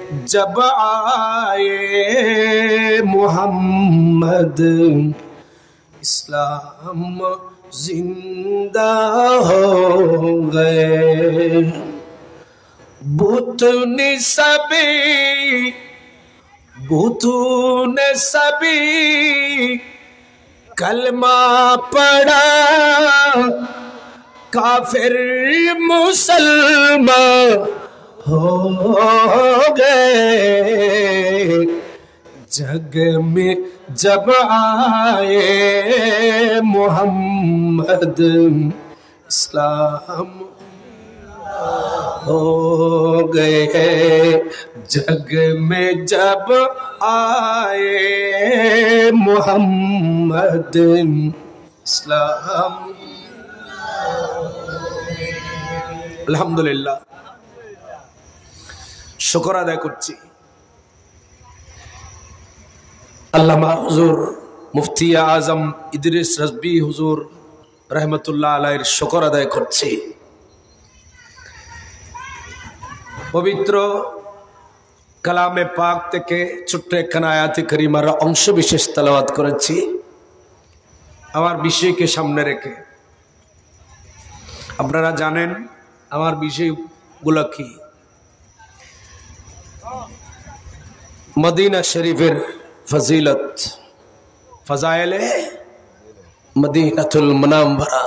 जब आए मोहम्मद इस्लाम जिंदा हो गए। बुतने सभी कलमा पढ़ा, काफिर मुसलमान हो गए। जग में जब आए मोहम्मद इस्लाम हो गए। जग में जब आए मोहम्मद इस्लाम। আলহামদুলিল্লাহ, শুকর আদায় করছি আল্লামা হুজুর মুফতি আজম ইদ্রিস রাজবী হুজুর রহমতুল্লাহ আলাইহির শুকর আদায় করছি। পবিত্র কালামে পাক থেকে ছোট্ট একখানা আয়াতে কারিমার অংশ বিশেষ তেলাওয়াত করেছি আমার বিষয়কে সামনে রেখে। আপনারা জানেন আমার বিষয়গুলো কি। মদিনা শরীফের ফজিলত, ফজায়েলে মদিনাতুল মুনাওয়ারা।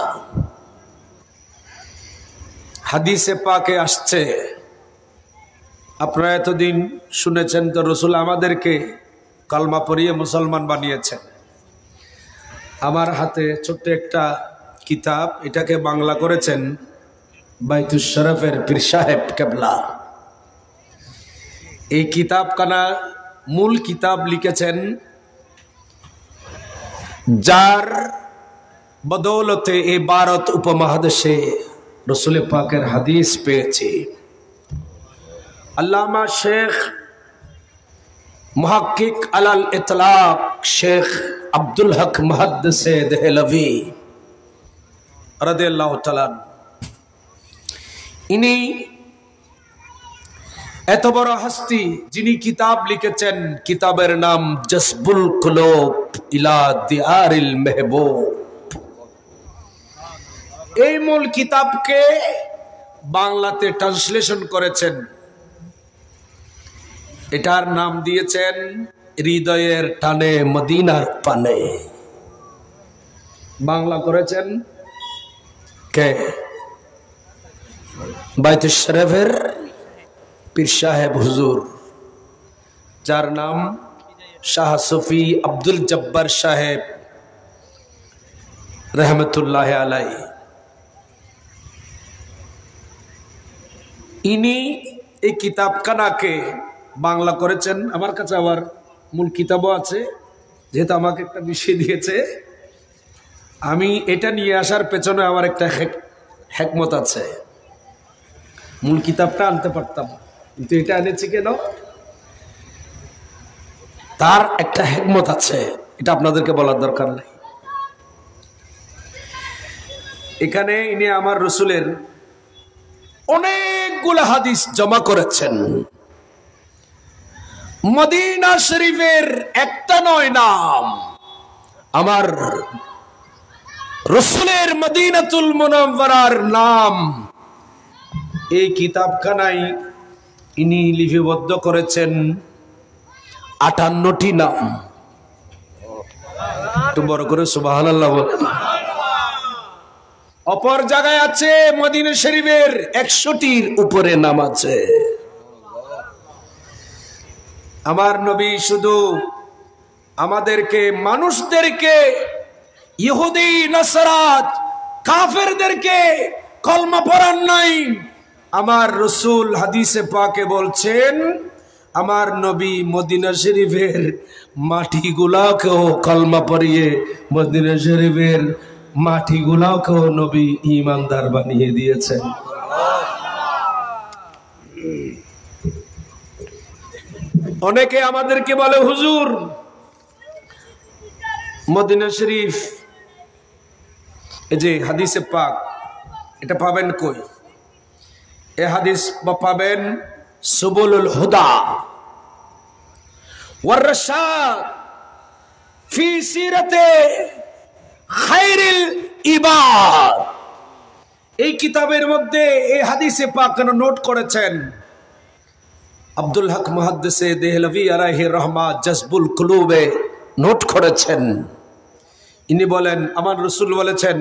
হাদিসে পাকে আসছে, আপনারা এতদিন শুনেছেন তো রসুল আমাদেরকে কালমা পড়িয়ে মুসলমান বানিয়েছেন। আমার হাতে ছোট্ট একটা কিতাব, এটাকে বাংলা করেছেন বাইতুল শরফের পীর সাহেব কেবলা। এই কিতাবখানা মূল কিতাব লিখেছেন যার বদৌলতে এই ভারত উপমহাদেশে রসুল পাকের হাদিস পেয়েছি। আল্লামা শেখ মুহাক্কিক আলাল ইতলাক শেখ আব্দুল হক মুহাদ্দিসে দেহলভি রাদিয়াল্লাহু তাআলা, ইনি এত বড় হস্তি যিনি কিতাব লিখেছেন, কিতাবের নাম জসবুল কুলুব ইলা দিয়ারিল মেহবুব। এই মূল কিতাবকে বাংলাতে ট্রান্সলেশন করেছেন, এটার নাম দিয়েছেন হৃদয়ের টানে মদিনার পানে। বাংলা করেছেন কে? বাইতুল শরফের পীর সাহেব হুজুর, যার নাম শাহ সুফি আব্দুল জব্বার সাহেব রহমতুল্লাহ আলাইহি। ইনি এই কিতাবখানাকে বাংলা করেছেন। আমার কাছে আবার মূল কিতাবও আছে, যেহেতু আমাকে একটা বিষয় দিয়েছে, আমি এটা নিয়ে আসার পেছনে আমার একটা হেকমত আছে। মূল কিতাবটা আনতে পারতাম, কিন্তু এটা এনেছি কেন? তার একটা হেকমত আছে, এটা আপনাদেরকে বলার দরকার নেই। এখানে ইনি আমার রসুলের অনেকগুলো হাদিস জমা করেছেন। মদিনা শরীফের একটা নয় নাম, আমার রসুলের মদিনাতুল মুনাওয়ারার নাম এই কিতাবখানায় ইনি লিপিবদ্ধ করেছেন 58টি নাম। একটু বড় করে সুবহানাল্লাহ বলেন। অপর জায়গায় আছে মদিনা শরীফের 100টির উপরে নাম আছে। আমার নবী শুধু আমাদেরকে, মানুষদেরকে, ইহুদি নাসারাত কাফেরদেরকে কলমা পড়ান নাই। আমার রসুল হাদিসে পাকে বলছেন, আমার নবী মদিনা শরীফের মাটিগুলাকেও কলমা পড়িয়ে মদিনা শরীফের মাটিগুলাকেও নবী ঈমানদার বানিয়ে দিয়েছেন। অনেকে আমাদেরকে বলে, হুজুর মদিনা শরীফ এই যে হাদিসে পাক, এটা পাবেন কই? এ হাদিস পাবেন সুবুলুল হুদা ওয়ার রাশাদ ফি সিরাতে খায়রিল ইবাদ, এই কিতাবের মধ্যে এই হাদিসে পাক নোট করেছেন আব্দুল হক মুহাদ্দিসে দেহলভী আলাইহি রহমাত জজবুল কুলুবে নোট করেছেন। ইনি বলেন, আমার রাসূল বলেছেন,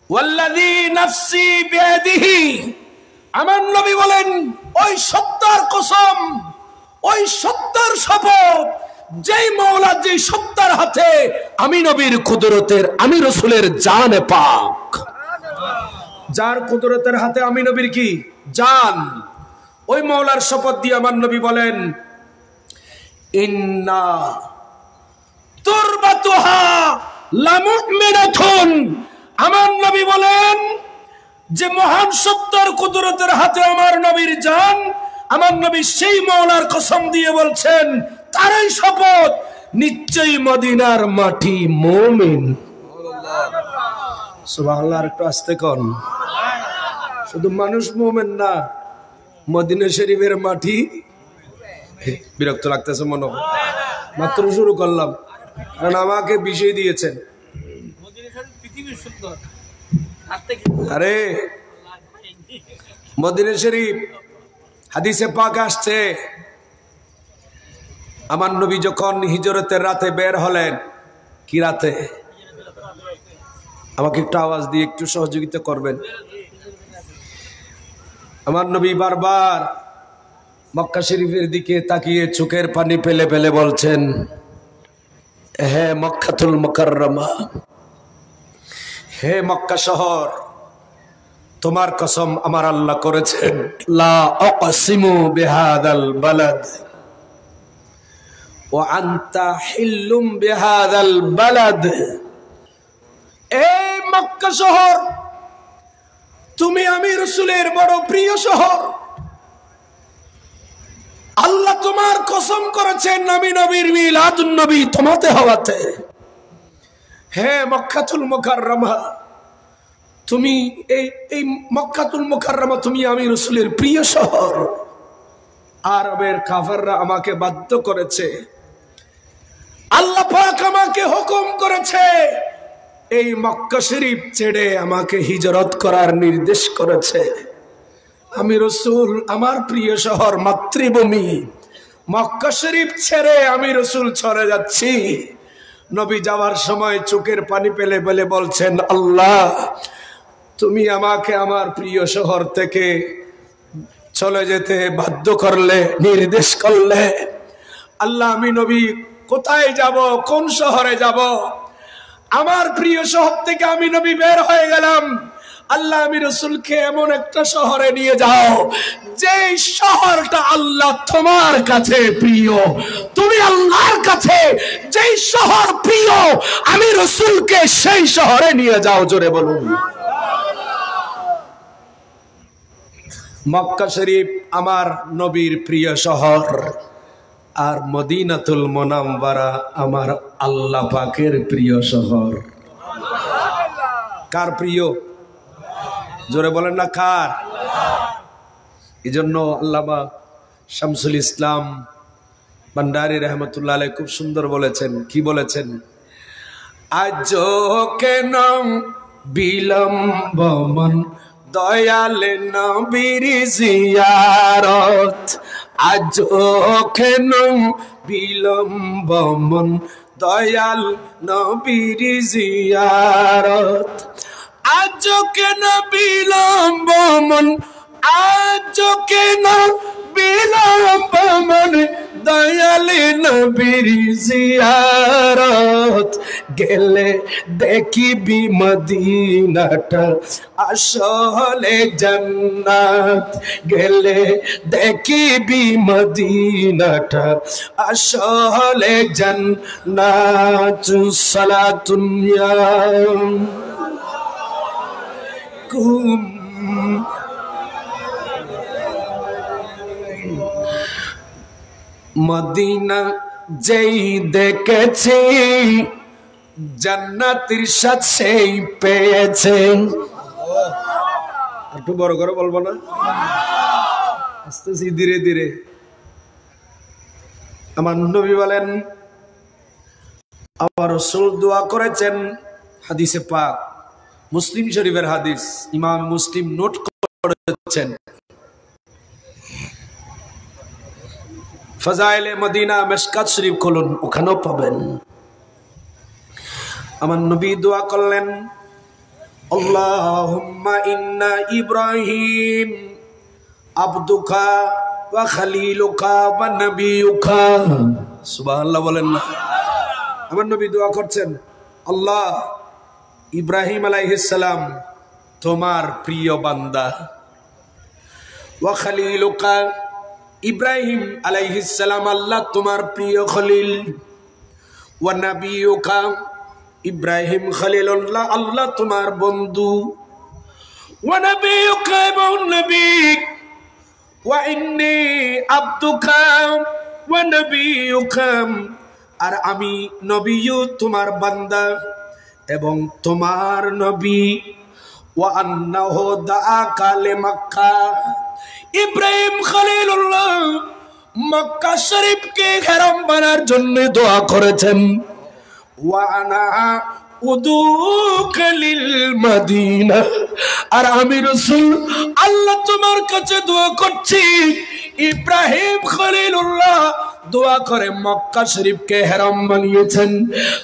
ওয়াল্লাযী নাফসি বিয়াদিহি, আমার নবী বলেন, ওই সত্তার কসম, ওই সত্তার শপথ, যেই মাওলা, যেই সত্তার হাতে আমি নবীর কুদরতের, আমি রাসূলের জান পাক, যার কুদরতের হাতে আমি নবীর কি জান, ওই মাওলার শপথ দিয়ে আমার নবী বলেন, ইন্না তুরবাতুহা লামুমিনাতুন, আমার নবী বলেন যে মহান সত্তার কুদরতের হাতে আমার নবীর জান, আমার নবী সেই মাওলার কসম দিয়ে বলছেন, তারই শপথ, নিশ্চয়ই মদিনার মাটি মুমিন। সুবহানাল্লাহ, একটু আস্তে কোন, শুধু মানুষ মুমিন না, মদিনা শরীফের মাটি। বিরক্ত লাগতেছে মনে হয়, মাত্র শুরু করলাম, কারণ আমাকে বিষয় দিয়েছেন। আরে মদিনা শরীফ হাদিসে পাক আসছে, আমার নবী যখন হিজরতের রাতে বের হলেন, কি রাতে, আমাকে একটু আওয়াজ দিয়ে একটু সহযোগিতা করবেন। আমার নবী বারবার মক্কা শরীফের দিকে তাকিয়ে চোখের পানি ফেলে ফেলে বলছেন, হে মক্কাতুল মুকাররমা, হে মক্কা শহর, তোমার কসম আমার আল্লাহ করেছেন, লা আকসিমু বিহাদাল বালাদ ওয়া আনতা হিল্লুম বিহাদাল বালাদ, এই মক্কা শহর, তুমি আমি রাসূলের বড় প্রিয় শহর, আল্লাহ তোমার কসম করেছেন আমি নবীর মিলাদুন নবী তোমাতে হওয়াতে। হে মক্কাতুল মুকাররমা, তুমি এই মক্কাতুল মুকাররমা, তুমি আমি রাসূলের প্রিয় শহর। আরবের কাফেররা আমাকে বাধ্য করেছে, আল্লাহ পাক আমাকে হুকুম করেছে, এই মক্কা শরীফ ছেড়ে আমাকে হিজরত করার নির্দেশ করেছে। আমি রাসূল আমার প্রিয় শহর মাতৃভূমি মক্কা শরীফ ছেড়ে আমি রাসূল চলে যাচ্ছি। নবী যাওয়ার সময় চোখের পানি ফেলে ফেলে বলছেন, আল্লাহ তুমি আমাকে আমার প্রিয় শহর থেকে চলে যেতে বাধ্য করলে, নির্দেশ করলে। আল্লাহ, আমি নবী কোথায় যাব, কোন শহরে যাব? আমার প্রিয় শহর থেকে আমি নবী বের হয়ে গেলাম। আল্লাহ, আমি রাসূলকে এমন একটা শহরে নিয়ে যাও যে শহরটা আল্লাহ তোমার কাছে প্রিয়। তুমি আল্লাহর কাছে যেই শহর প্রিয়, আমি রাসূলকে সেই শহরে নিয়ে যাও। জোরে বলুন। মক্কা শরীফ আমার নবীর প্রিয় শহর, আর মদিনাতুল মুনাওয়ারা আমার আল্লাহ পাকের প্রিয় শহর। কার প্রিয়? জোরে বলেন না, কার? এজন্য আল্লামা শামসুল ইসলাম ভান্ডারী রহমতুল্লাহ আলাইহি খুব সুন্দর বলেছেন। কি বলেছেন? আজ কেন বিলম্ব মন দয়াল নবীর জিয়ারত, আজ কেন বিলম্ব মন দয়াল নবীর জিয়ারত, আজ কেন বিলম্ব মন, আজ কেন বিলম্ব মন দয়াল নবীর জিয়ারত, গেলে দেখিবি মদিনাটা আসলে জান্নাত, গেলে দেখিবি মদিনাটা আসলে জান্নাত। সালাতুন ইয়া কুম মদিনা যেই দেখেছি জান্নাতের স্বাদ সেই পেয়েছে। একটু বড় করে বলবো না? আস্তে ধীরে ধীরে। আমার নবী বলেন, আমার রাসূল দোয়া করেছেন, হাদিসে পাক মুসলিম শরীফের হাদিস, ইমাম মুসলিম নোট করেছেন। ফাজাইলে মদিনা মিশকাত শরীফ খুলুন, ওখানেও পাবেন। আমার নবী দোয়া করলেন, আল্লাহুম্মা ইন্না ইব্রাহিম আবদুকা ওয়া খালিলুকা ওয়া নাবিয়ুকা। সুবহানাল্লাহ বলেন না? আমার নবী দোয়া করছেন, আল্লাহ, ইব্রাহিম আলাইহিস সালাম তোমার প্রিয় বান্দা, ওয়া খালিলুকা, ইব্রাহিম আলাইহিস সালাম আল্লাহ তোমার প্রিয় খলিল, ওয়া নাবিয়ুকা, ইব্রাহিম খলিলুল্লাহ আল্লাহ তোমার বন্ধু, ওয়া নাবিয়ুকা এবং নবী, ওয়া ইন্নী আবদুকা ওয়া নাবিয়ুকা, আর আমি নবীও তোমার বান্দা এবং তোমার নবী। ওয়া আন্নাহু দাআকা লিমাক্কা, ইব্রাহিম খলিলুল্লাহ মক্কা শরীফকে হারাম বানার জন্য দোয়া করেছেন। ওয়া আনা উদুকা লিল মদিনা, আর আমি রাসূল আল্লাহ তোমার কাছে দোয়া করছি, ইব্রাহিম খলিলুল্লাহ দোয়া করে মক্কা শরীফকে হারাম বানিয়েছেন,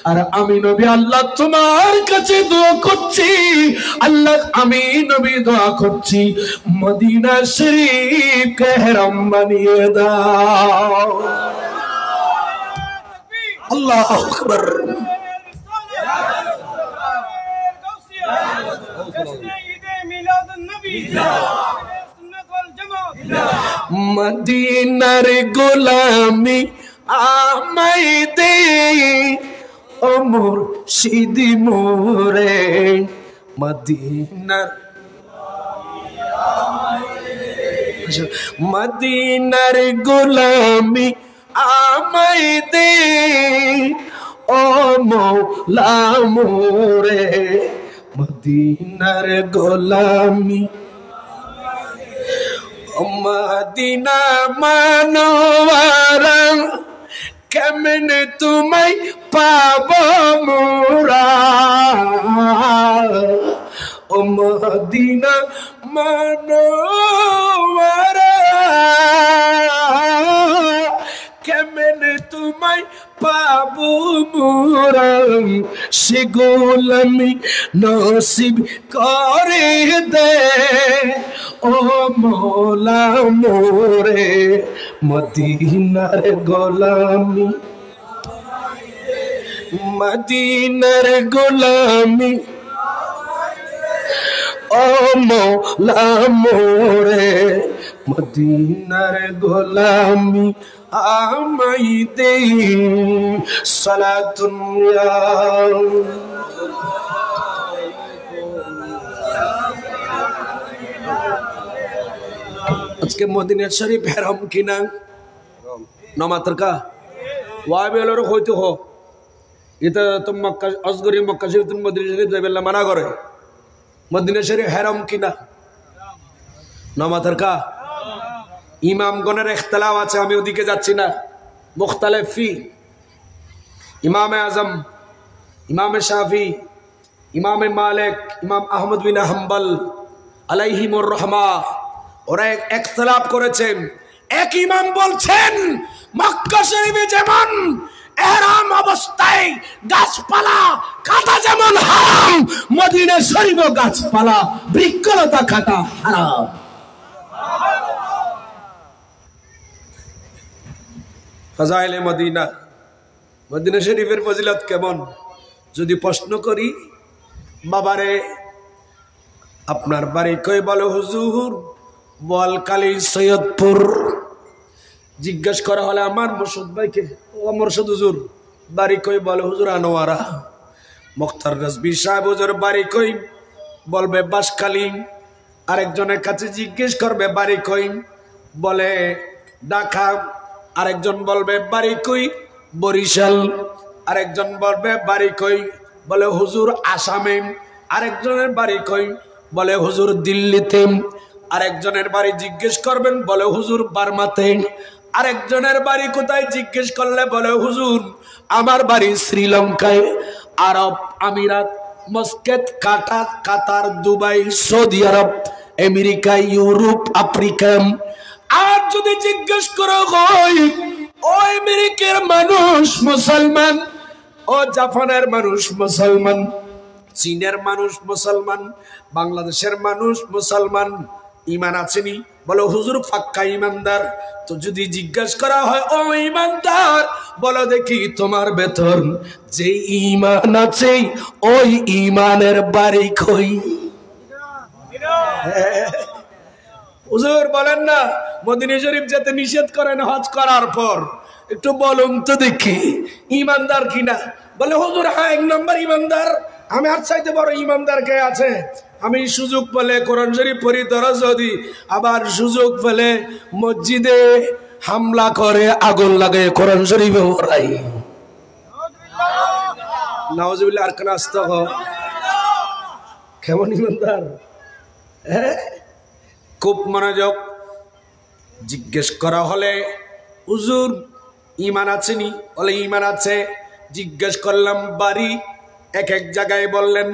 আর আমি নবী আল্লাহ তোমার কাছে দোয়া করছি, আল্লাহ আমি নবী দোয়া করছি মদিনা শরীফকে হারাম বানিয়ে দাও। আল্লাহু আকবার। মদিনার গোলামি আমায় দে, ও মুর্শিদি মোরে, মদিনার মদিনার গোলামি আমায় দে, ও মৌলা মোরে, মদিনার গোলামি। মদিনা মানওয়ারা কেমনে তোমায় পাব মোরা, ও মদিনা মানওয়ারা কেমনে তোমায় পাবো মোরা, সে গোলামি নসিব করে দে, ও মৌলা মোরে, মদিনার গোলামি, মদিনার গোলামি, ও মৌলা মোরে, মদিনার গোলামি আমায় দে। সালাতুন ইয়া আজকে মদিনা শরীফ হারাম কিনা নমাতরকা ওয়াবেলর হইতো হ, এটা তো মক্কা আসগরি মক্কা শরীফ মদিনা শরীফ যাইবেলা মানা করে, মদিনা শরীফ হারাম কিনা নমাতরকা। ইমামগণের ইখতিলাফ আছে, আমি ওদিকে যাচ্ছি না, মুখতালিফ ফি। ইমামে আজম, ইমামে শাফি, ইমামে মালিক, ইমাম আহমদ বিন হাম্বল আলাইহিমুর রহমা, ওরা ইখতিলাফ করেছেন। এক ইমাম বলছেন মক্কা শরীফে যেমন ইহরাম অবস্থায় গাছপালা কাটা যেমন হারাম, মদিনা শরীফে গাছপালা বৃক্ষলতা কাটা হারাম। ফাজাইলে মদিনা, মদিনা শরীফের ফজিলত কেমন যদি প্রশ্ন করি, বাবারে আপনার বাড়ি কই? বলে হুজুর বোয়ালখালী সৈয়দপুর। জিজ্ঞেস করা হলে আমার মুর্শিদ ভাইকে, ও মুর্শিদ হুজুর বাড়ি কই? বলে হুজুর আনোয়ারা। মুখতার রাজবি সাহেব হুজুর বাড়ি কই? বলবে বাঁশখালী। আরেকজনের কাছে জিজ্ঞেস করবে বাড়ি কই? বলে ঢাকা। আরেকজন বলবে বাড়ি কই? বরিশাল। আরেকজন বলবে বাড়ি কই? বলে হুজুর আসামে। আরেকজনের বাড়ি কই? বলে হুজুর দিল্লিতে। আরেকজনের বাড়ি জিজ্ঞেস করবেন, বলে হুজুর বার্মাতে। আরেকজনের বাড়ি কোথায় জিজ্ঞেস করলে বলে হুজুর আমার বাড়ি শ্রীলঙ্কায়, আরব আমিরাত, মস্কেত, কাতার, দুবাই, সৌদি আরব, আমেরিকা, ইউরোপ, আফ্রিকা। আর যদি জিজ্ঞেস করো হয় ও আমেরিকার মানুষ মুসলমান, ও জাপানের মানুষ মুসলমান, চীনের মানুষ মুসলমান, বাংলাদেশের মানুষ মুসলমান, ইমান আছেনি? বলো হুজুর পাক্কা ইমানদার। তো যদি জিজ্ঞাসা করা হয় ও ইমানদার বলো দেখি তোমার বেতন, যে ইমান আছে ওই ইমানের বাড়ি কই? হুজুর বলেন না মদিনা শরীফ যেতে নিষেধ করেন হজ করার পর, একটু বলুন তো দেখি ইমানদার কিনা। বলে হুজুর হ্যাঁ 1 নম্বর ইমানদার। আমি আর চাইতে বড় ইমানদার কে আছে? আমি সুযোগ পেলে কোরআন শরীফ পড়ি ধরো যদি, আবার সুযোগ পেলে মসজিদে হামলা করে আগুন লাগে কোরআন শরীফে ওরাই। নাউজুবিল্লাহ। আর কেন আসতে কেমন ইমানদার? হ্যাঁ, খুব মনোযোগ। জিজ্ঞেস করা হলে হুজুর ইমান আছে নি? বলে ইমান আছে। জিজ্ঞেস করলাম বাড়ি, এক এক জায়গায় বললেন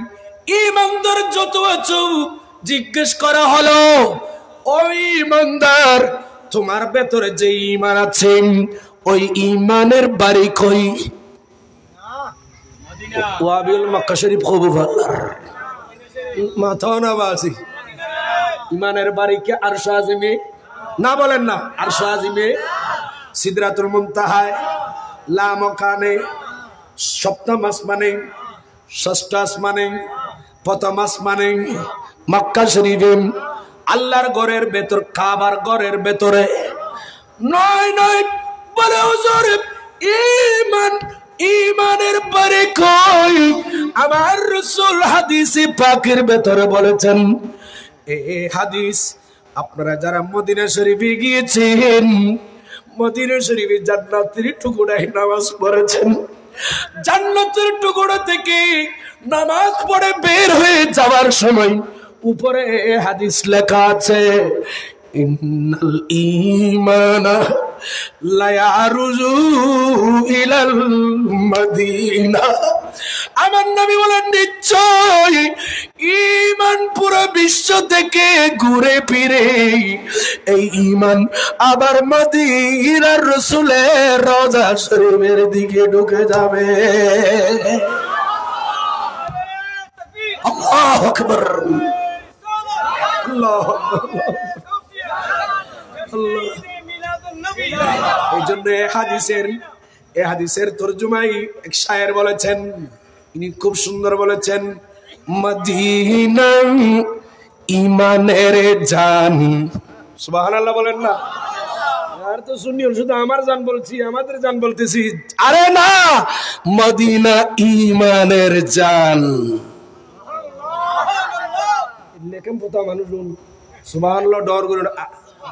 ইমানদার যত আছো। জিজ্ঞেস করা হলো ওই ইমানদার তোমার ভেতরে যে ইমান আছে ওই ইমানের বাড়ি কই? ওয়াবিল মক্কা শরীফ কবুল মাথা না বাসি। ইমানের বাড়ি কে আরশ আজিমে? না বলেন না, আরশ আজিমে, সিদরাতুল মুনতাহায়, লা মাকানে, সপ্তম আসমানে, ষষ্ঠ আসমানে, প্রথম আসমানে, মক্কা শরীফে, আল্লাহর ঘরের ভেতর, কাবার ঘরের ভেতরে নয় নয়। বলে হুজুর ঈমান, ঈমানের বাড়ি কই? আমার রাসূল হাদিসে পাকের ভেতরে বলেছেন, এই হাদিস আপনারা যারা মদিনা শরীফে গিয়েছেন, মদিনা শরীফে জান্নাতের টুকরায় নামাজ পড়েছেন, জান্নাতের টুকরা থেকে নামাজ পড়ে বের হয়ে যাওয়ার সময় উপরে হাদিস লেখা আছে, ইন্নাল ঈমানা লা ইয়ারুজু ইলাল মদিনা। আমার নবী বলেন নিশ্চয় ঈমান পুরো বিশ্ব থেকে ঘুরে ফিরে এই ঈমান আবার মদিনার রাসূলের রওজা শরীফের দিকে ঢুকে যাবে। আল্লাহু আকবার, আল্লাহু আকবার। এই জন্য এই হাদিসের তরজমাই এক শায়ের বলেছেন, ইনি খুব সুন্দর বলেছেন, মদিনা ঈমানের জান। সুবহানাল্লাহ বলেন না? আর তো শুনিও, শুধু আমার জান বলছি, আমাদের জান বলতেছি। আরে না, মদিনা ঈমানের জান। লেখেন পোতা মানুষ সুবহানাল্লাহ ডর করে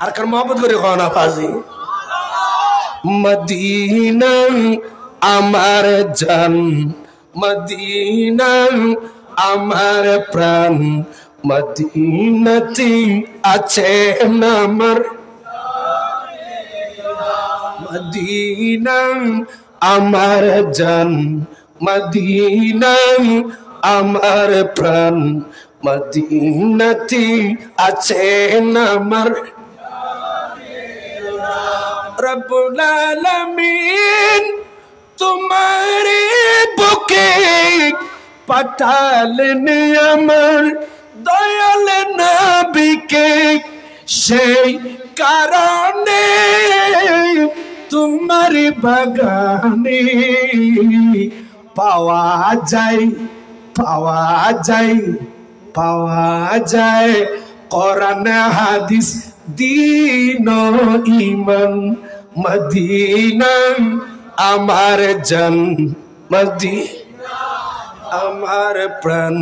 আর কার মহব্বত করে খাওয়া ফাজি। মদিনা আমার জান, মদিনা আমার প্রাণ, মদিনাতে আছে আমার, মদিনা আমার জান, মদিনা আমার প্রাণ, মদিনাতে আছে আমার। রব্বুল আলামিন তোমারে বুকে পাঠালেন আমার দয়াল নবীকে, সেই কারণে তোমার বাগানে পাওয়া যায়, পাওয়া যায়, পাওয়া যায় কোরআন হাদিস দীন ঈমান। মদিনা আমার জান, মদিনা আমার প্রাণ,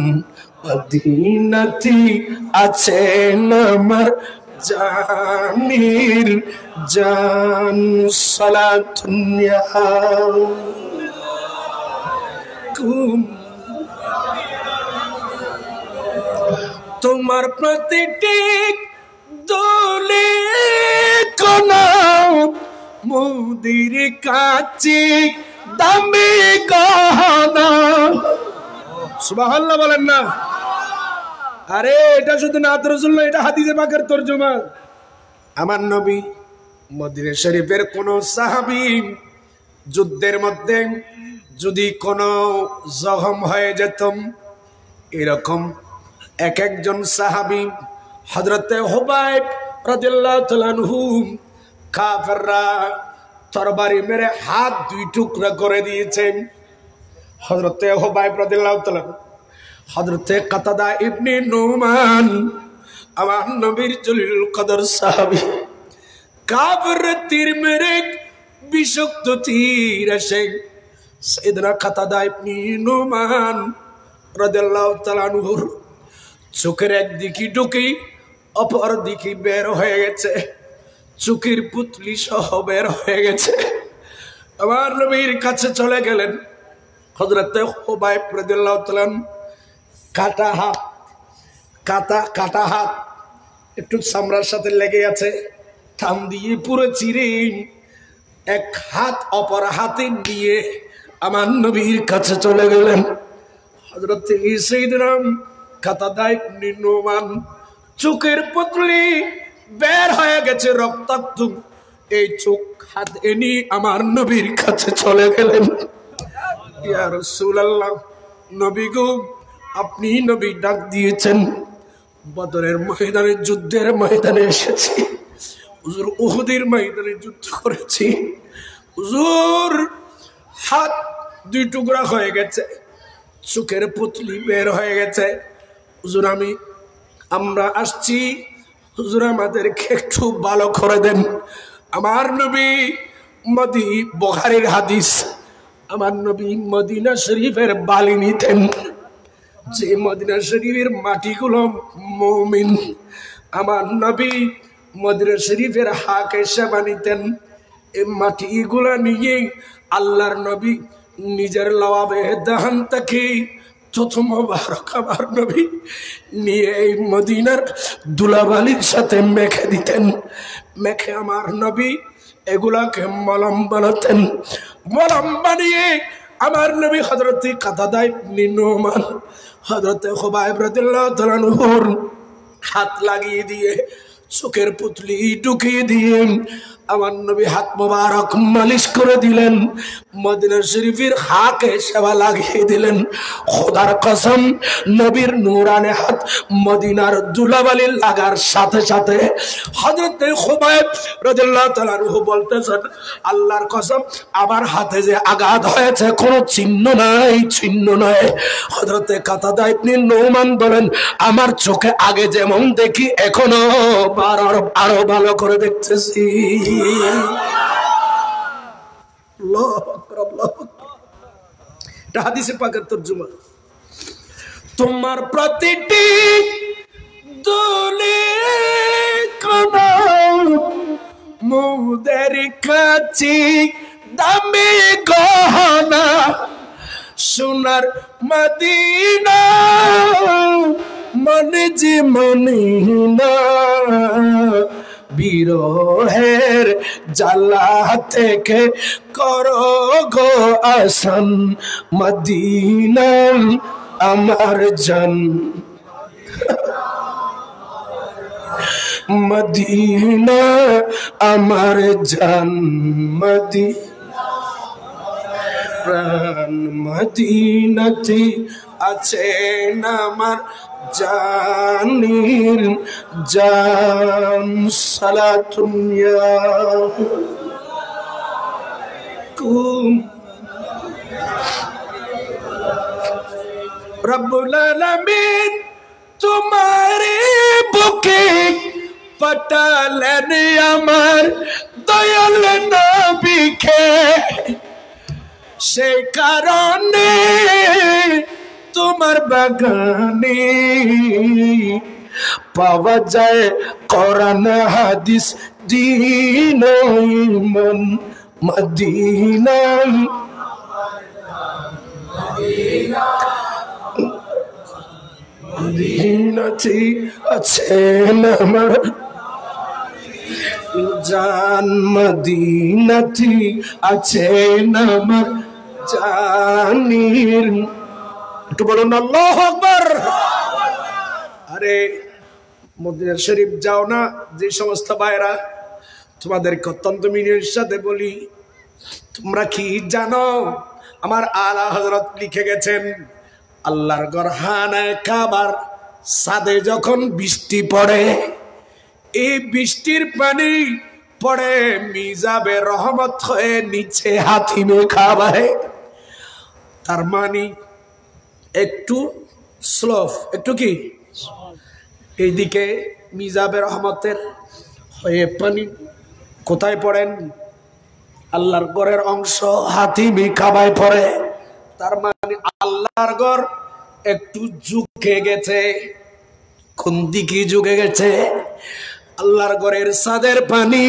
মদিনাতে আছে আমার জানির জান। সালাতুন আলাইকুম। তোমার প্রতিটি দোলে কোনা মোদির কাছে দামি গহনা। সুবহানাল্লাহ বলেন না? আরে এটা শুধু নাত রাসূল না, এটা হাদিসে পাকের তরজমা। আমার নবী মদিনা শরীফের কোন সাহাবী যুদ্ধের মধ্যে যদি কোনো জখম হয়ে যেত, এরকম এক একজন সাহাবী হযরতে হুবাইব রাদিয়াল্লাহু তাআলা আনহু কাফেররা তরবারি মেরে হাত দুই টুকরা করে দিয়েছেন। হযরতে হুবাইব রাদিয়াল্লাহু তাআলা, হযরতে কাতাদা ইবনে নুমান, আমার নবীর জলিলুল কদর সাহাবী, কাফের তীর মেরে বিষাক্ত তীর এসে সাইয়েদনা কাতাদা ইবনে নুমান রাদিয়াল্লাহু তাআলা আনহুর চোখের একদিকে ঢুকে অপর দিকে বের হয়ে গেছে, চোখের পুতলি সহ বের হয়ে গেছে। আমার নবীর কাছে চলে গেলেন। হযরতে হুবাইব রাদিয়াল্লাহু তাআলা কাটা হাত একটু চামড়ার সাথে লেগে আছে, থাম দিয়ে পুরো চিরে এক হাত অপর হাতে নিয়ে আমার নবীর কাছে চলে গেলেন। হযরতে সাইয়েদনা কাতাদা ইবনে নুমান চোখের পুতলি বের হয়ে গেছে রক্তাক্ত, এই চোখ হাত এনে আমার নবীর কাছে চলে গেলেন। ইয়া রাসূলুল্লাহ, নবী গো, আপনি নবী ডাক দিয়েছেন, বদরের ময়দানে যুদ্ধের ময়দানে এসেছি, হুজুর উহুদের ময়দানে যুদ্ধ করেছি, হুজুর হাত দুই টুকরা হয়ে গেছে, চোখের পুতলি বের হয়ে গেছে, হুজুর আমরা আসছি, হুজুর আমাদেরকে একটু ভালো করে দেন। আমার নবী বুখারীর হাদিস, আমার নবী মদিনা শরীফের বালি নিতেন, যে মদিনা শরীফের মাটিগুলো মুমিন, আমার নবী মদিনা শরীফের হাক সেবা নিতেন। এই মাটিগুলা নিয়ে আল্লাহর নবী নিজের লওয়াবে দাহান থেকে প্রথম মুবারক আমার নবী নিয়ে এই মদিনার দুলাবালির সাথে মেখে দিতেন। মেখে আমার নবী এগুলাকে মলম বানাতেন। মলম বানিয়ে আমার নবী হযরতে কাতাদা ইবনে নুমান, হযরতে হুবাইব রাদিয়াল্লাহু তাআলা আনহুর হাত লাগিয়ে দিয়ে চোখের পুতলি ঢুকিয়ে দিয়ে আমার নবী হাত মোবারক মালিশ করে দিলেন, মদিনা শরীফের হাকে সেবা লাগিয়ে দিলেন। খোদার কসম, নবীর নূরানি হাত মদিনার ধুলাবালি লাগার সাথে সাথে হযরতে হুবাইব রাদিয়াল্লাহু তাআলা আনহু বলতেছেন, আল্লাহর কসম, আমার হাতে যে আঘাত হয়েছে কোনো চিহ্ন নাই। হযরতে কাতাদা ইবনে নুমান বলেন, আমার চোখে আগে যেমন দেখি এখনো আরো ভালো করে দেখতেছি। হাদিসে পাকের তরজমা। তোমার প্রতিটি দুলি কোন মুদের কাছে দামি গহনা, সোনার মদিনা মনে যে মনিনা, বিরহের জ্বালা থেকে করো গো আসান, মদিনা আমার জান, মদিনা আমার জান, প্রাণ মদিনাতে আছেন আমার জানির জান। সালাতুন ইয়া রব্বুল আলামিন তোমারে বুকে পাঠালেন আমার দয়াল নবীকে, সেই কারণে তোমার বাগানে পাওয়া যায় কোরআন হাদিস দ্বীন ঈমান। মদিনা মদিনাতে আছেন আমার জান মদিনাতে আছেন আমার জানির। একটু বলুন আল্লাহু আকবার। আরে মদিনা শরীফ যাও না যে সমস্ত ভাইরা, তোমাদেরকে অত্যন্ত মিনের সাথে বলি, তোমরা কি জানো আমার আলা হযরত লিখে গেছেন আল্লাহর ঘর খানায়ে কাবার ছাদে যখন বৃষ্টি পড়ে, এই বৃষ্টির পানি পড়ে মিজাবে রহমত হয়ে নিচে হাতিমে কাবায়। তার মানে একটু স্লোফ, একটু কি এইদিকে মিজাবে রহমতের হয়ে পানি কোথায় পড়েন? আল্লাহর ঘরের অংশ হাতিমে কাবায় পড়ে। তার মানে আল্লাহর ঘর একটু ঝুঁকে গেছে। কোন দিকে ঝুঁকে গেছে? আল্লাহর ঘরের ছাদের পানি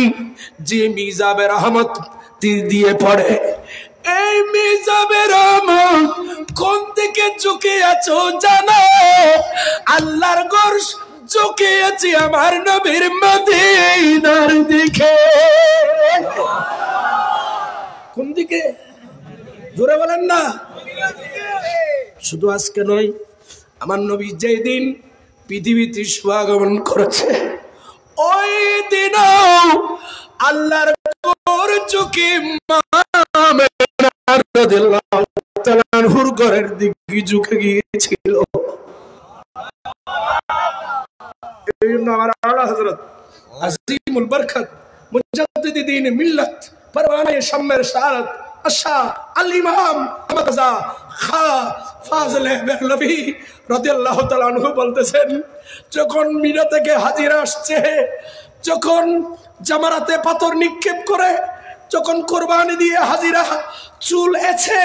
যে মিজাবে রহমত দিয়ে পড়ে, এই মিজাবে রহমত কোন দিকে ঝুঁকে আছো জানো? আল্লাহর ঘর ঝুঁকে আছে আমার নবীর মদিনার দিকে। কোন দিকে? জোরে বলেন না। শুধু আজকে নয়, আমার নবী যেই দিন পৃথিবীতে শুভাগমন করেছে ওই দিনও আল্লাহর ঘর ঝুঁকে ঘরের দিকে ঝুঁকে গিয়েছিল। এই জন্য আমার আলা হযরত আজিমুল বরকত মুজাদ্দিদ দ্বীন মিল্লাত পরওয়ানায়ে শামের শাহাদাত আশা আল ইমাম আহমদ রাজা খা ফাজলে বেহলভী রাদিয়াল্লাহু তাআলা আনহু বলতেছেন, যখন মিনা থেকে হাজিরা আসছে, যখন জামারাতে পাথর নিক্ষেপ করে, যখন কোরবানি দিয়ে হাজিরা চুল এছে,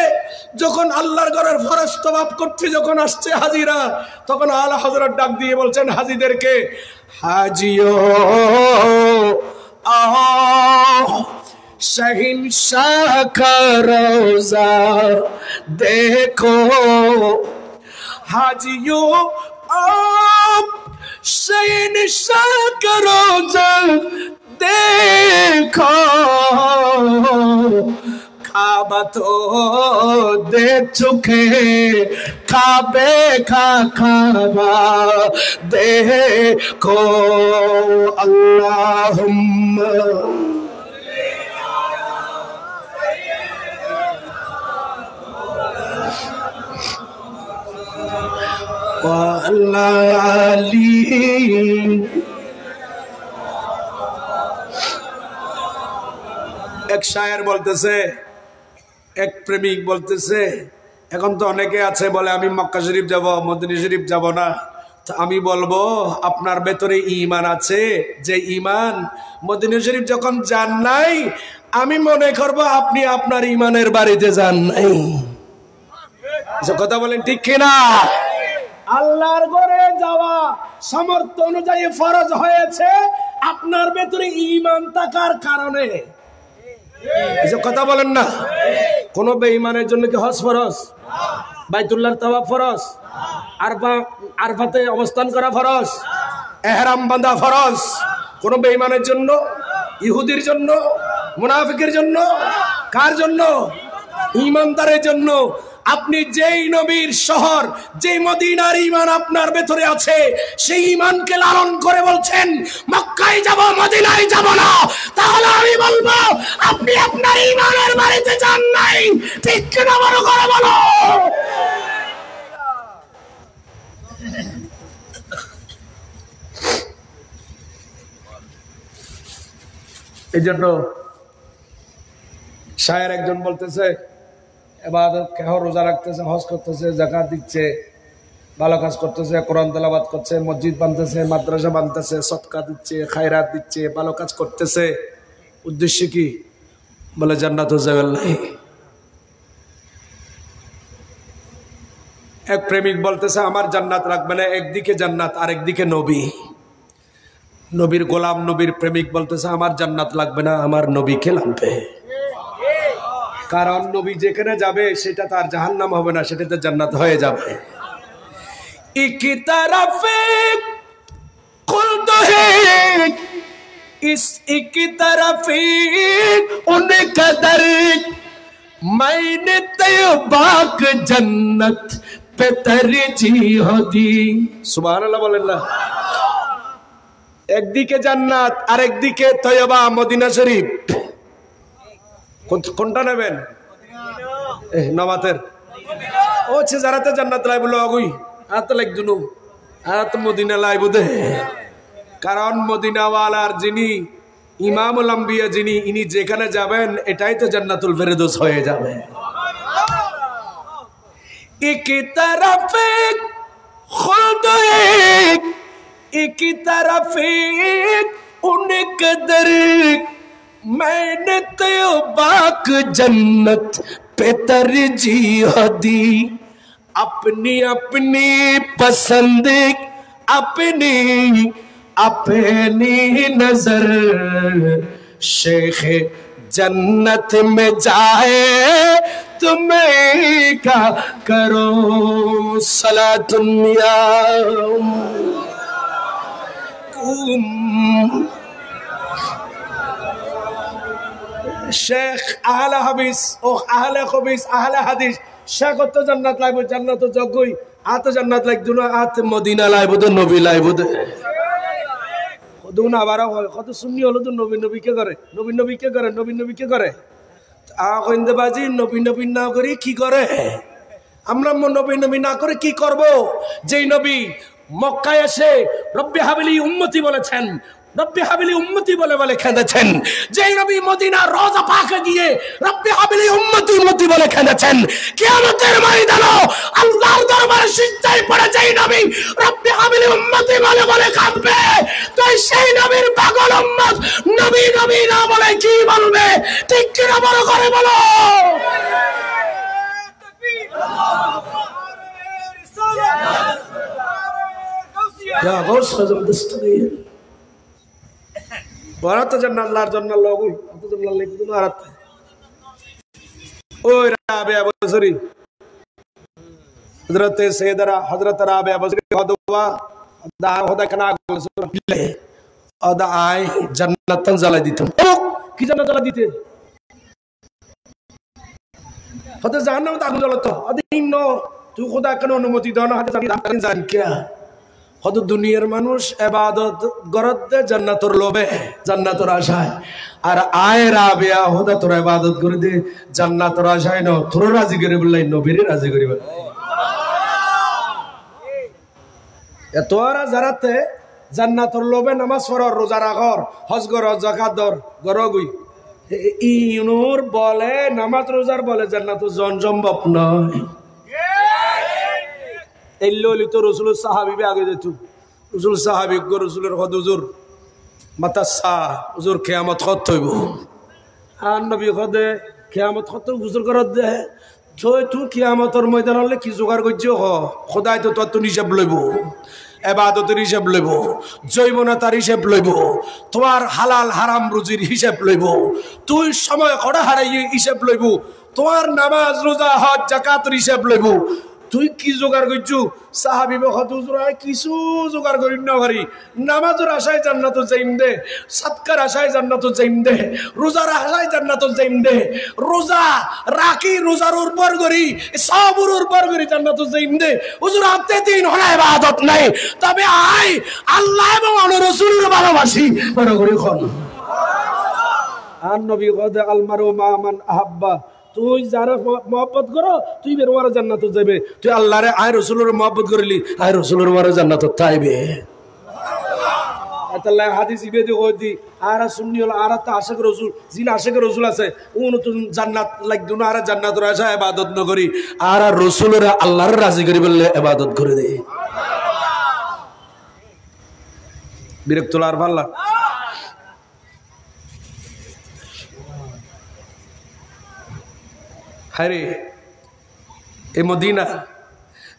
যখন আল্লাহর ঘরের ফরজ তওয়াফ করতে যখন আসছে হাজিরা, তখন আলা হযরত ডাক দিয়ে বলছেন হাজিদেরকে, হাজিও शहंशाह का रोजा देखो, हाजियों आप शहंशाह का रोजा देखो, काबा तो देख चुके काबे का काबा देखो, अल्लाहुम्मा এক শায়ের বলতেছে, এক প্রেমিক বলতেছে, এখন তো অনেকে আছে বলে আমি মক্কা শরীফ যাব, মদিনা শরীফ যাব না। তো আমি বলবো আপনার ভেতরে ঈমান আছে, যে ঈমান মদিনা শরীফ যখন যান নাই, আমি মনে করব আপনি আপনার ঈমানের বাড়িতে যান নাই। কথা বলেন ঠিক কিনা? আল্লাহর ঘরে যাওয়া সামর্থ্য অনুযায়ী ফরজ হয়েছে আপনার ভেতরে ঈমান থাকার কারণে। এসব কথা বলেন না। কোন বেঈমানের জন্য কি হজ ফরজ? বাইতুল্লাহর তাওয়াফ ফরজ? আরফাতে অবস্থান করা ফরজ? ইহরাম বাঁধা ফরজ? কোন বেঈমানের জন্য? ইহুদির জন্য? মুনাফিকের জন্য? কার জন্য? ঈমানদারের জন্য। আপনি যেই নবীর শহর, যেই মদিনার ঈমান আপনার ভেতরে আছে, সেই ঈমানকে লালন করে বলছেন মক্কায় যাব, মদিনায় যাব না, তাহলে আমি বলবো আপনি আপনার ঈমানের বাড়িতে যান নাই। ঠিক কিনা বড় করে বলো। এই জন্য শায়ের একজন বলতেছে, ইবাদত কেহ রোজা রাখতেছে, হজ করতেছে, যাকাত দিচ্ছে, ভালো কাজ করতেছে, কোরআন তেলাওয়াত করছে, মসজিদ বানতেছে, মাদ্রাসা বানতেছে, সদকা দিচ্ছে, খায়রাত দিচ্ছে, ভালো কাজ করতেছে, উদ্দেশ্য কি? বলে জান্নাত যাবেল্লাহ। এক প্রেমিক বলতেছে আমার জান্নাত রাখবে না, একদিকে জান্নাত আর একদিকে নবী, নবীর গোলাম, নবীর প্রেমিক বলতেছে আমার জান্নাত লাগবে না, আমার নবীকে লাগবে। কারণ নবী যেখানে যাবে সেটা তার জাহান্নাম হবে না, সেটাতে জান্নাত হয়ে যাবে। ইকি তরফে কুল তো হে इस एक तरफ उनका दर मैंने तैयबाक जन्नत पे तरजीह दी। सुबहानाल्लाह बोलेन ना। একদিকে জান্নাত আর একদিকে তয়বা মদিনা শরীফ, কোনটা নেবেন? নামাতের ও যারাতে জান্নাত লাইব লগই আত লাগ দুনু আত মদিনা লাইব দে। কারণ মদিনাওয়ালার যিনি ইমামুল আম্বিয়া, যিনি ইনি যেখানে যাবেন এটাই তো জান্নাতুল ফেরদৌস হয়ে যাবে। এক तरफ खुद एक तरफ उनके दर मैंने तैयबाक जन्नत पे तरजीह दी। अपनी अपनी पसंद अपनी अपनी नजर शेख जन्नत में जाए तुम्हें क्या करो सलातुन्या शेख आहले हबीस ओ आहले खबीस आहले हदीस शेख तो जन्नत लाइब जन्नत तो जगई आत जन्नत लाइक दुना आत मदीना लाइब तो नबी लाइब दे দুনা বারা হয় কত সুন্নি হলো তো নবী নবী কে করে নবী নবী কে করে নবী নবী কে করে আ কইন্দে বাজি নবী নবী না করে কি করে আমরা নবী নবী না করে কি করব যেই নবী মক্কায় এসে রব্বি হাবিলি উম্মতি বলেছেন রব্বি হাবিলি উম্মতি বলে বলে কেঁদেছেন যেই নবী মদিনা রওজা পাকে গিয়ে রব্বি হাবিলি উম্মতি উম্মতি বলে কেঁদেছেন কিয়ামতের ময়দানে আল্লাহর দরবারে সিজদায় পড়ে যেই নবী রব্বি হাবিলি উম্মতি বলে বলে কাঁদবে তো সেই নবীর পাগল উম্মত নবী নবী না বলে কি বলবে ঠিক কি না বড় করে বলো তাকবীর আল্লাহু আকবার ইয়া গোশ জবরদস্ত নেই বরাত জান্নাত লার জান্নাত লগই অত জান্নাত লেখ দিন আরাত ওই রাবিয়া বসরি হযরত সৈয়দরা হযরত রাবিয়া বসরি হদওয়া দা হদা কানা সুরলে আদা আই জান্নাত জ্বালা দিতেন ও কি জান্নাত জ্বালা দিতে হদ জাহান্নাম আগুন জ্বালাতো আদিন তুই খোদা কেন অনুমতি দাও না হাতে জান কে কত দুনিয়ার মানুষ ইবাদত করতে জান্নাতের লোভে জান্নাতের আশায় আর আয় রাবিয়া হোদা তোর ইবাদত করে দে জান্নাতের আশায় না তোর রাজি করে বললাই নবীর রাজি করিব এতরা জারাতে জান্নাতের লোভে নামাজ পড়র রোজা রাখর হজ কর যাকাত দর গরগুই ইউনুর বলে নামাজ রোজার বলে জান্নাত সম্ভব নয় এল্লোলি তো রসুল সাহাবি আগে যেত রসুল সাহাবি রসুলের হদুজুর মাতাসা হুজুর কিয়ামত কত হইব আর নবী কদে কিয়ামত কত হুজুর করত দে জয় তুই কিয়ামতের ময়দান হলে কি জোগাড় করছো হ খোদাই তো তোর হিসাব লইব ইবাদতের হিসাব লইব জৈবনতার হিসাব লইব তোমার হালাল হারাম রুজির হিসাব লইব তুই সময় কড়া হারাই হিসাব লইব তোমার নামাজ রোজা হজ যাকাতের হিসাব লইব তুই কি জোগাড় করছু সাহাবি বখত হুজুর কিছু জোগাড় করি না পারি নামাজের আশায় জান্নাত যাইম দে সাদকার আশায় জান্নাত যাইম দে রোজার আশায় জান্নাত যাইম দে রোজা রাখি রোজার উপর করি সবর উপর করি জান্নাত যাইম দে হুজুর আপনি দিন হলো ইবাদত নাই তবে আই আল্লাহ এবং রাসূলের ভালোবাসি বড় করে কোন আর নবী কদ আল মারু মা মান আহাব্বা তুই যারা মহব্বত করো তুই বের ওয়ার জান্নাত যাবে তুই আল্লাহরে আয় রাসূলের মহব্বত করলি আয় রাসূলের ওয়ার জান্নাত তাইবে আল্লাহ হাদিস ইবেদি কইদি আর সুন্নি হল আর তা আশিক রাসূল জিন আশিক রাসূল আছে উন তো জান্নাত লাগদু না আর জান্নাতের আশা ইবাদত ন করি আর রাসূলের আল্লাহর রাজি করি বললে ইবাদত করে দে বিরক্তলার ভাল্লা হায়রে এই মদিনা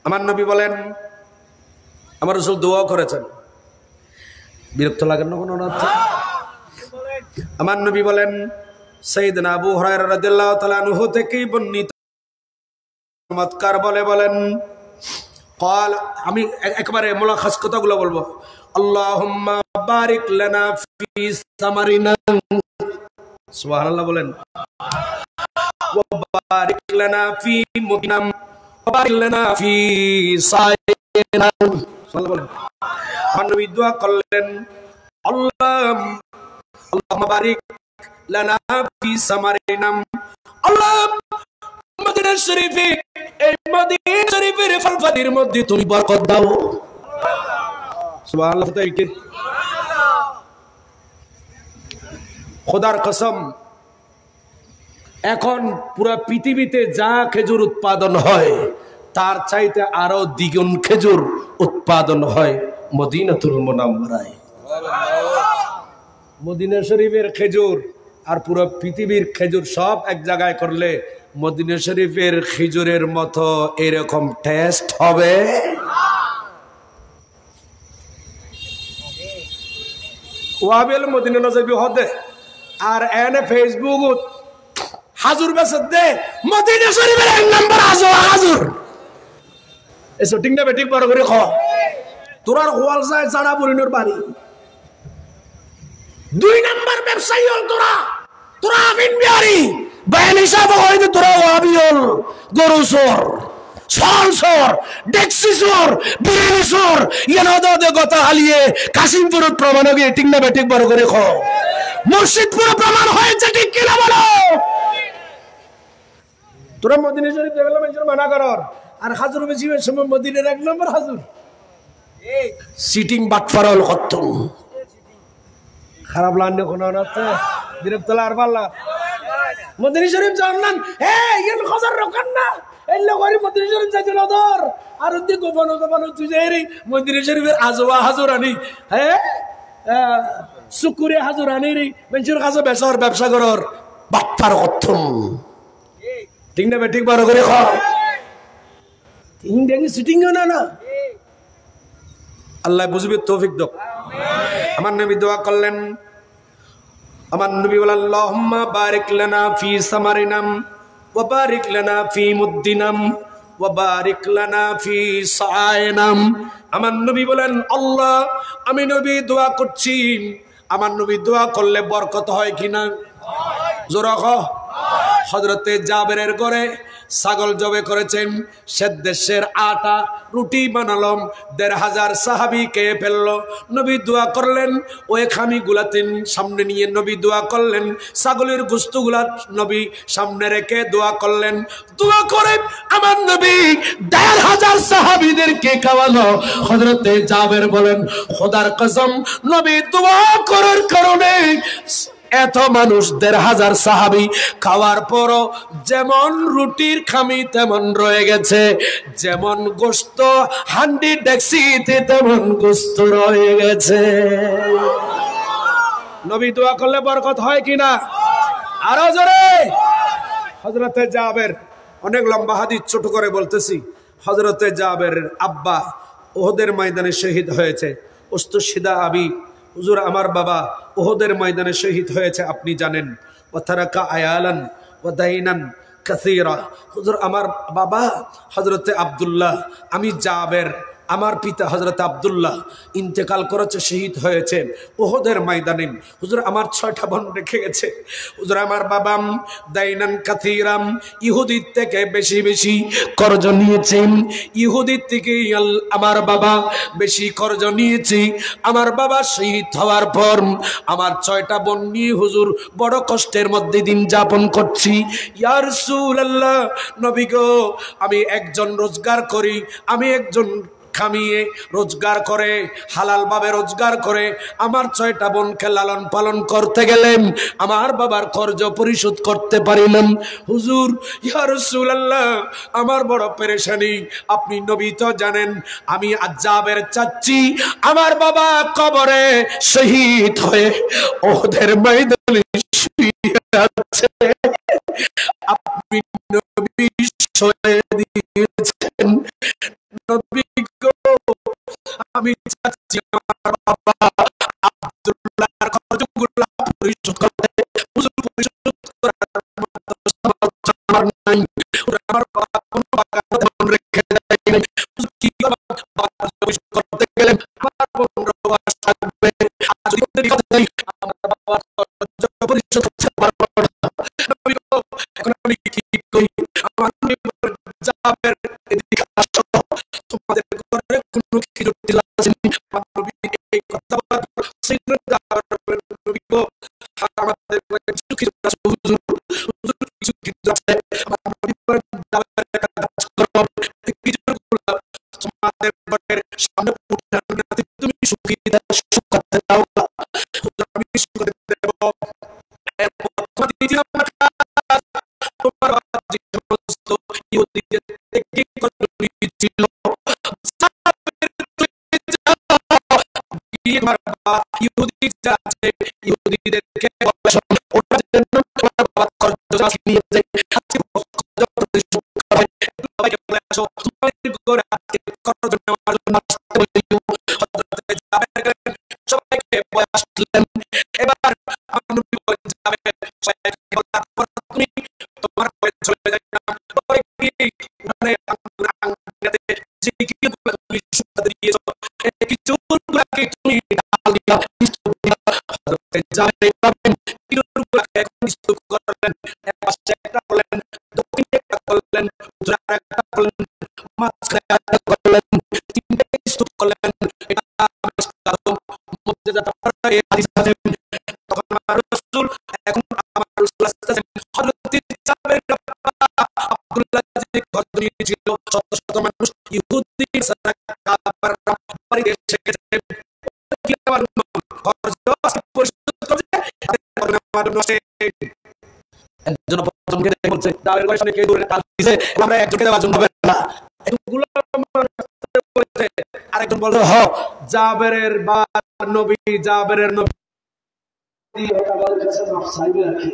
আমার নবী বলেন আমার রাসূল দোয়া করেছেন বিরক্ত লাগেন না কোনো অর্থ আমার নবী বলেন সাইয়েদনা আবু হুরায়রা রাদিয়াল্লাহু তাআলা আনহু থেকে বর্ণিত চমৎকার বলেন قال আমি একবারে মুলাখাস কথাগুলো বলবো আল্লাহুম্মা বারিক লানা ফি সামারিনা সুবহানাল্লাহ বলেন ওয়া বারিক লানা ফি মুদিনাম ওয়া বারিক লানা ফি সাইনা সুবহানাল্লাহ বলেন নবী দোয়া করলেন আল্লাহুম্মা বারিক লানা ফি সামারিনা আল্লাহ মদিনা শরীফে এই মদিনা শরীফের ফলফাদির মধ্যে তুমি বরকত দাও সুবহানাল্লাহ তাইকে খোদার কসম এখন পুরো পৃথিবীতে যা খেজুর উৎপাদন হয় তার চাইতে আরো দ্বিগুণ খেজুর উৎপাদন হয় মদিনাতুল মুনাওয়ারায় মদিনা শরীফের খেজুর আর পুরো পৃথিবীর খেজুর সব এক জায়গায় করলে মদিনা শরীফের খেজুরের মতো এরকম টেস্ট হবে ওয়াবেল মদিনা নজবি হদে আর এনে ফেসবুক হাজুর বেসে দে মদিনা শরীফের এক নম্বর হাজুর এসো ঠিক না বেঠিক বড় করে খ তোরার হোয়াল যায় জানা বরিনোর বাড়ি 2 নম্বর ব্যবসায়ী হল তোরা আমিন বিহারি বাইন হিসাব হইতে তোরা ওয়াবি হল গরু চোর ছল চোর ডেক্সি চোর বিরিয়ানি চোর ইয়ানদে গতা হালিয়ে কাশিমপুরের প্রমাণ গিয়ে ঠিক না বেঠিক বড় করে খ মুর্শিদপুর প্রমাণ হয়েছে ঠিক কিনা বলো তোরা মদিনা শরীফ দেখলাম মানুষের মানা করার আর হাজুর বেশি সময় মদিনার 1 নম্বর হাজুর সিটিং বাটফারল কত খারাপ লাগনে কোন আছে বিরক্তলা আর পাল্লা মদিনা শরীফ জানলাম হে ইন খজর রকান না এই লগরি মদিনা শরীফ যাইছিল দর আর উদ্দি গোপন তুই যাই রে মদিনা শরীফের আজওয়া হাজুরানি হে শুকুরে হাজুরানি রে মানুষের কাছে ব্যবসা করার বাটফার কত ঠিক না ঠিক বড় করে খ তিন দেখি সিটিং না আল্লাহ বুঝবে তৌফিক দাও আমার নবী দোয়া করলেন আমার নবী বলেন আল্লাহুম্মা বারিক লানা ফি সামারিনাম ওয়া বারিক লানা ফি মুদ্দিনাম ওয়া বারিক লানা ফি সায়নাম আমার নবী বলেন আল্লাহ আমি নবী দোয়া করছি আমার নবী দোয়া করলে বরকত হয় কিনা জোরা খ হযরতে জাবেরের ঘরে ছাগল জবে করেছেন সে দেশের আটা রুটি বানালাম 1500 সাহাবী খেয়ে ফেললো নবী দোয়া করলেন ওই খামিগুলা সামনে নিয়ে নবী দোয়া করলেন ছাগলের গোশতগুলা নবী সামনে রেখে দোয়া করলেন দোয়া করে আমার নবী 1500 সাহাবীদেরকে খাওয়ালো হযরতে জাবের বলেন খোদার কসম নবী দোয়া করার কারণে এত মানুষ 1500 সাহাবী খাওয়ার পরও যেমন রুটির খামি তেমন রয়ে গেছে যেমন গোশত হান্ডি ডেক্সিতে তেমন গোশত রয়ে গেছে নবী দোয়া করলে বরকত হয় কিনা আরো জোরে হযরতে জাবের অনেক লম্বা হাদিস ছোট করে বলতেছি হযরতে জাবের আব্বা উহুদের ময়দানে শহীদ হয়েছে উস্তুশহিদা আবি হুজুর আমার বাবা উহুদের ময়দানে শহীদ হয়েছে আপনি জানেন ওয়াতারাকা আয়ালান ওয়া দাইনান কাসীরা হুজুর আমার বাবা হযরতে আব্দুল্লাহ আমি জাবের আমার পিতা হযরত আব্দুল্লাহ ইন্তেকাল করেছে শহীদ হয়েছে উহুদের ময়দানে হুজুর আমার 6টা বোন রেখে গেছে হুজুর আমার বাবা দাইনান কাসীরাম ইহুদি থেকে বেশি কর্জ নিয়েছেন ইহুদি থেকে আমার বাবা বেশি কর্জ নিয়েছে আমার বাবা শহীদ হওয়ার পর আমার 6টা বোন নিয়ে হুজুর বড় কষ্টের মধ্যে দিন যাপন করছি ইয়া রাসূলুল্লাহ নবী গো আমি একজন রোজগার করি আমি একজন খামিয়ে রোজগার করে হালাল ভাবে রোজগার করে আমার 6টা বোনকে লালন পালন করতে গেলেন আমার বাবার কর্জ পরিশোধ করতে পারিলাম হুজুর ইয়া রাসূলুল্লাহ আমার বড় পেরেশানি আপনি নবী তো জানেন আমি জাবের চাচ্ছি আমার বাবা কবরে শহীদ হয়ে ওদের ময়দানে শুয়ে আছে আপনি নবী শুয়ে দিয়েছেন নবী গো আমি চাচ্ছি আমার বাবা আব্দুল্লাহর কর্জগুলো পরিশোধ করতে হুজুর পরিশোধ করার মতো সামর্থ্য আমার নাই আমার বাবা কোনো বাগান রেখে দেয় নাই হুজুর কি এখন আমি কি করি? আমার জাবের এদিকে আসো, তোমাদের ঘরে কোনো খেজুর টিলা আছে? এই কথা বলার পর নবী গো, আমাদের ঘরে কিছু খেজুর আছে হুজুর, হুজুর কিছু খেজুর আছে। আমার নবী বলেন, জাবের একটা কাজ করো, এই খেজুরগুলো তোমাদের ঘরের সামনে উঠানো না, তুমি শুকাতে দাও, হুজুর আমি শুকাতে দেব। এরপর তোমার দ্বিতীয় কাজ, তোমার যে সমস্ত ইহুদিদের থেকে কত ছিল ইহুদি আছে, ইহুদিদেরকে ওরা যেন তোমার বাবা খরচ নিয়ে যায়, সবাইকে বয়স দিলেন। এবার তুমি তোমার ঘরে চলে যাবে, যে কিছুগুলো তুমি শুকাতে দিয়েছো, এই কিছুগুলোকে তুমি ঢাল দিয়া স্তূপ দিয়া হযরতে জাবের পাবেন, কিছুগুলোকে এখন স্তূপ করলেন, একপাশে একটা করলেন, দক্ষিণে একটা করলেন, উত্তরে একটা করলেন, মাঝখানে একটা করলেন, তিনটে স্তূপ করলেন। এটা মুজিজাত এই হাদিস আছে। তখন আমার রাসূল, এখন আমার রাসূল আসতেছেন, হযরতে জাবের আব্দুল্লাহ যে ঘর ছিল, শত শত মানুষ ইহুদি সাদাকা বাড়িতে এসে গেছে, কি আমার খরচ পরিশোধ করছে, আমার নষ্ট একজন প্রথমকে দেখে বলছে, জাবের ঘরের সামনে কে দূরে কাজ দিছে, আমরা একজনকে দেওয়ার জন্য হবে না। এগুলো বলেছে। আরেকজন বলছে, হ জাবেরের বা নবী, জাবেরের নবী আমাদের কাছে মাপ চাইবে আর কি।